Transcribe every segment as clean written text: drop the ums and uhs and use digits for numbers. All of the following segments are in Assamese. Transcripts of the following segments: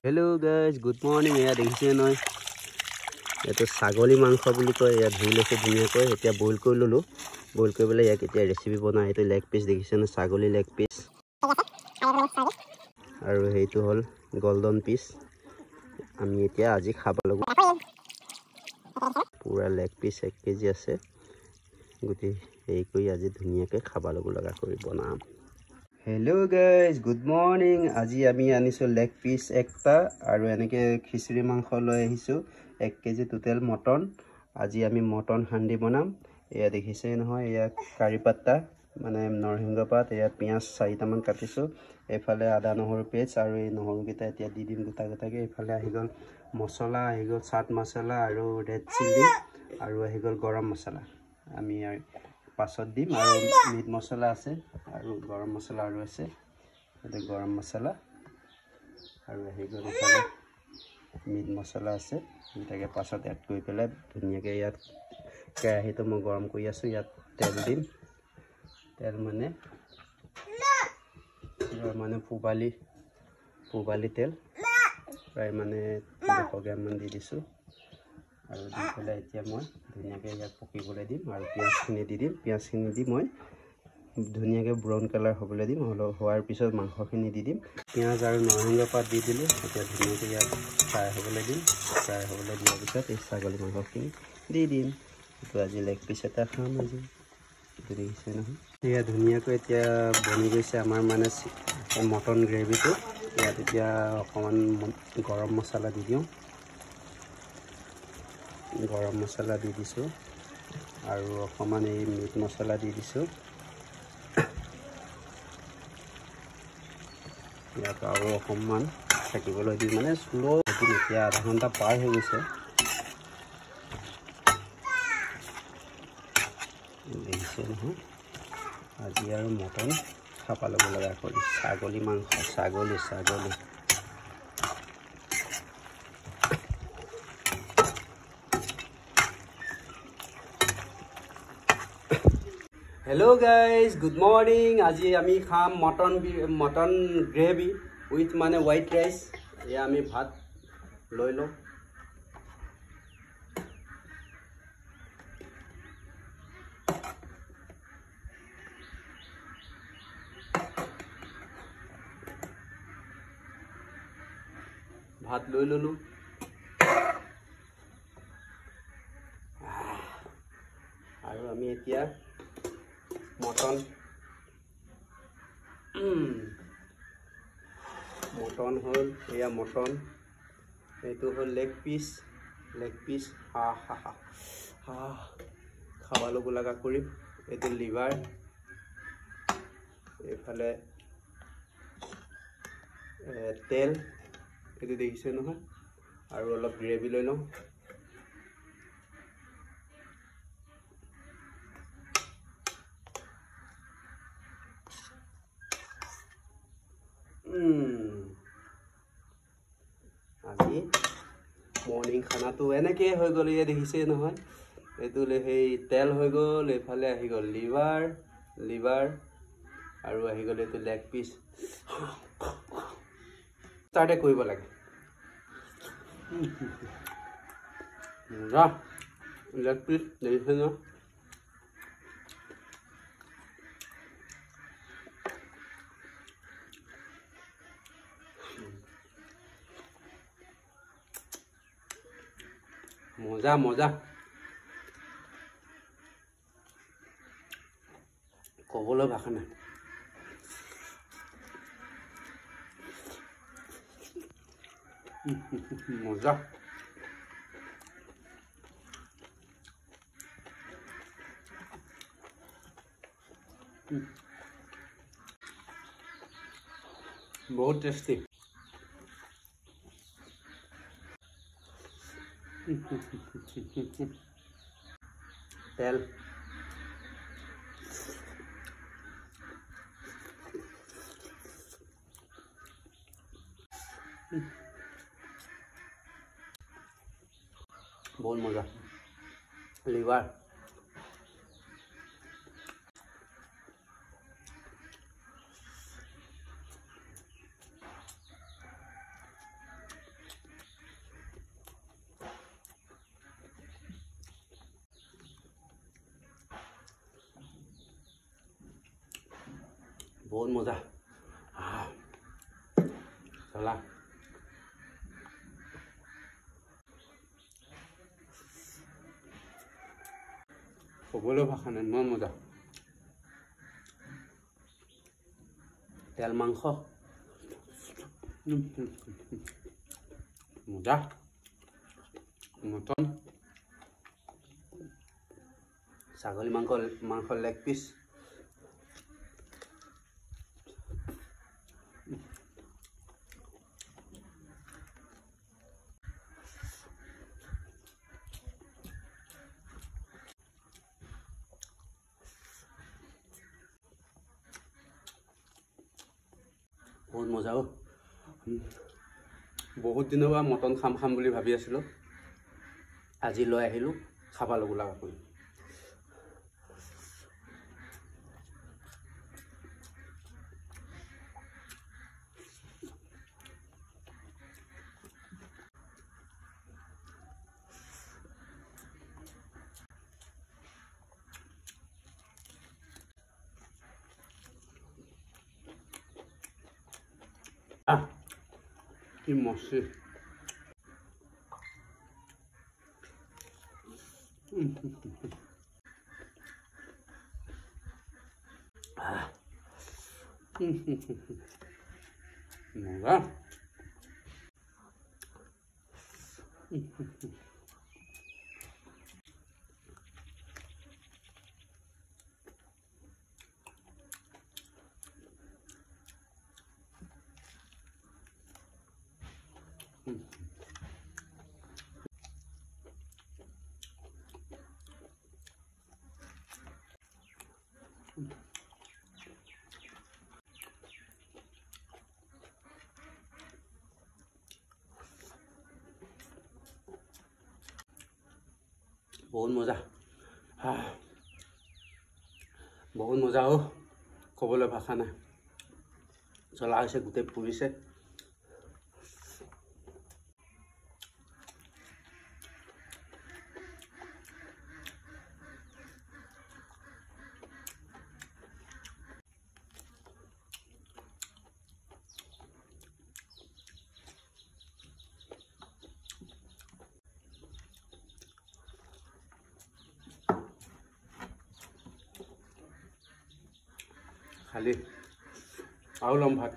Hello guys, good morning. এয়া দেখিছে নহয় এটো ছাগলী মাংস বুলি কয়। এয়া ধুই লৈছে ধুনীয়াকৈ। এতিয়া বইল কৰি ললো। বইল কৰিবলৈ ইয়াক এতিয়া ৰেচিপি বনাই। এটো লেগ পিস দেখিছে নহয়, ছাগলী লেগ পিস। আৰু হেইটো হল গোল্ডন পিস। আমি এতিয়া আজি খাব লাগব। পুৰা লেগ পিস 1 কেজি আছে। গুটি এই কই আজি ধুনীয়াকৈ খাব লগা কৰি বনাম। Hello guys, good morning. আজি আমি আনিছো লেগ পিস একটা আৰু এনেকে খিচৰি মাংস লৈ আহিছো 1 কেজি টোটাল মটন। আজি আমি মটন হান্ডি বনাম। এয়া দেখিছে নহয়, এয়া কাৰি পাত্তা মানে নৰসিংহ পাত, এয়া পিয়াজ 4টা মান কাটিছো। এফালে আদা নহৰু পেষ্ট আৰু এই নহৰু গিটা এতিয়া দি দিম গোটা গোটাকে। এফালে আহি গল মছলা, আহি গল চাট মছলা আৰু ৰেড চিলি আৰু আহি গল গৰম মছলা। আমি পাছত দিম আৰু মিট মছলা আছে আৰু গৰম মছলা আৰু আছে। এটা গৰম মছলা আৰু আহি গল এফালে মিট মছলা আছে। এটাকে পাছত এড কৰি পেলাই ধুনীয়াকে ইয়াত কেৰাহীটো মই গৰম কৰি আছো। ইয়াত তেল দিম। তেল মানে পুবালি তেল প্ৰায় মানে 200 গ্ৰাম মান দি দিছো। আৰু দি পেলাই এতিয়া মই ধুনীয়াকৈ ইয়াক পকিবলৈ দিম আৰু পিঁয়াজখিনি দি দিম। পিঁয়াজখিনি দি মই ধুনীয়াকৈ ব্ৰাউন কালাৰ হ'বলৈ দিম। হোৱাৰ পিছত মাংসখিনি দি দিম। পিঁয়াজ আৰু নৰসিংহ পাত দি দিলোঁ। এতিয়া ধুনীয়াকৈ ইয়াক ফ্ৰাই হ'বলৈ দিম। ফ্ৰাই হ'বলৈ দিয়াৰ পিছত এই ছাগলী মাংসখিনি দি দিম। এইটো আজি লেগ পিচ এটা খাম আজি। দেখিছে নহয়, এয়া ধুনীয়াকৈ এতিয়া বনি গৈছে আমাৰ মানে মটন গ্ৰেভিটো। ইয়াত এতিয়া অকণমান গৰম মছলা দি দিওঁ। গৰম মছলা দি দিছোঁ আৰু অকণমান এই মিট মছলা দি দিছোঁ। ইয়াত আৰু অকণমান থাকিবলৈ দি মানে স্লো এতিয়া আধা ঘণ্টা পাৰ হৈ গৈছে। দেখিছে নহয়, আজি আৰু মটন খাব লগা কৰি ছাগলী মাংস ছাগলী। Hello guys, good morning. আজি আমি খাম মটন গ্ৰেভি উইথ মানে হোৱাইট ৰাইচ। এয়া আমি ভাত লৈ লওঁ। ভাত লৈ ললো। আৰু আমি এতিয়া মটন হ'ল এয়া মটন। এইটো হ'ল লেগ পিস। খাব লগা কৰিম। এইটো লিভাৰ, এইফালে তেল, এইটো দেখিছে নহয়। আৰু অলপ গ্ৰেভি লৈ লওঁ। আজি মৰ্নিং খানাটো এনেকৈ হৈ গ'ল। এয়া দেখিছে নহয়, এইটো সেই তেল হৈ গ'ল। এইফালে আহি গ'ল লিভাৰ আৰু আহি গ'ল এইটো লেগ পিচ। ষ্টাৰ্টে কৰিব লাগে। লেগ পিচ দেখিছে ন, মজা ক'বলৈ ভাষা নাই। মজা। बहुत टेस्टी। तेल बहुत मजा। लिवर বহুত মজা চলা ক'বলৈ ভাষা নাই ইমান মজা তেল মাংস মজা মটন ছাগলী মাংস লেগ পিচ বহুত মজা বহুত দিনৰ পৰা মটন খাম বুলি ভাবি আছিলোঁ আজি লৈ আহিলোঁ খাব লগা কৰি কি মস্তি মজা বহুত মজা বহুত মজা ক'বলৈ ভাষা নাই জ্বলা হৈছে গোটেই পুৰিছে খালি আৰু লম ভাত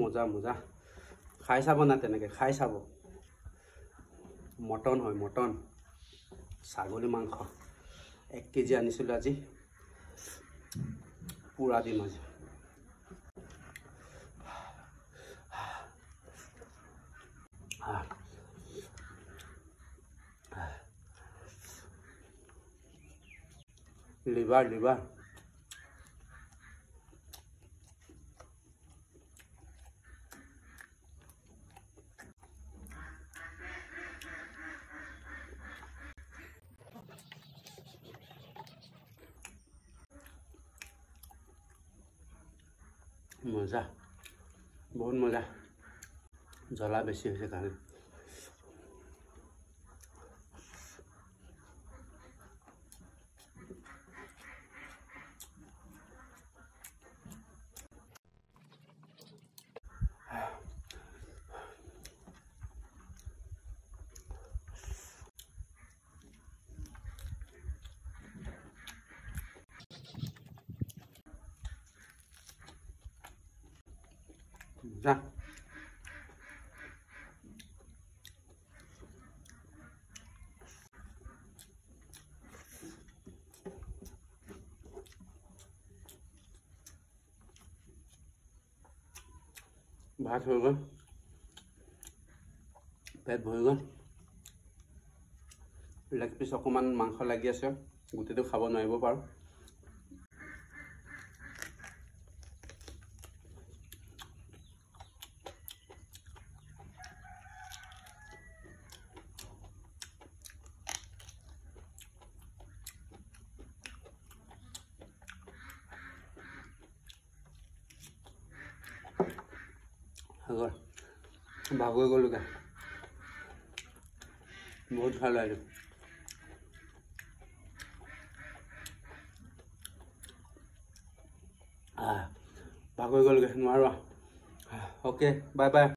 মজা মজা খাই চাব না তেনেকৈ খাই চাব মটন হয় মটন ছাগলী মাংস 1 কেজি আনিছিলোঁ আজি পুৰা দিম আজি লিভাৰ মজা বহুত মজা জ্বলা বেছি হৈছে কাৰণে যা ভাত হৈ গ'ল পেট ভৰি গ'ল লেগ পিচ অকণমান মাংস লাগি আছে গোটেইটো খাব নোৱাৰিব পাৰোঁ আগৰ ভাগৰি গ'লোগৈ বহুত ভাল লাগিল ভাগৰি গ'লোগৈ নোৱাৰোঁ অ'কে বাই বাই